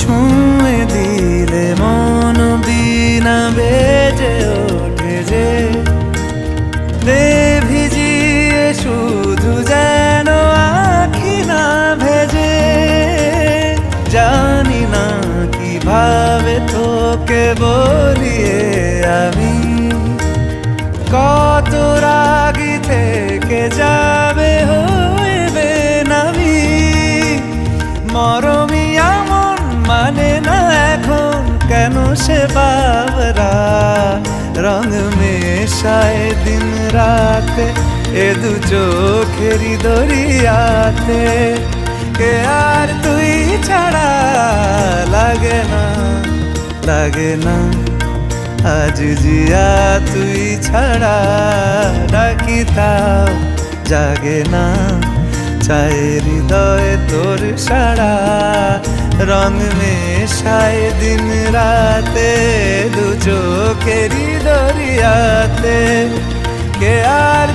ছুঁয়ে দিলে মন বিনা বেজে ওঠে যে দে ভিজিয়ে শুধু যেন আখি না ভেজে। জানি না কিভাবে তোকে বলিয়ে আমি কত রাগি থেকে যাবে হইবে নামি। মরমি এমন মানে না এখন কেন সে বাবরা রং মেশায় দিন রাতে এ দু চোখেরই দরিয়াতে। কে আর তুই ছাড়া লাগে না লাগে না আজ জিয়া তুই ছাড়া ডাকি তাও জাগে না। চায় হৃদয় তোর সারা রং মেশায় দিন রাতে দু চোখেরই দরিয়াতে। কে আর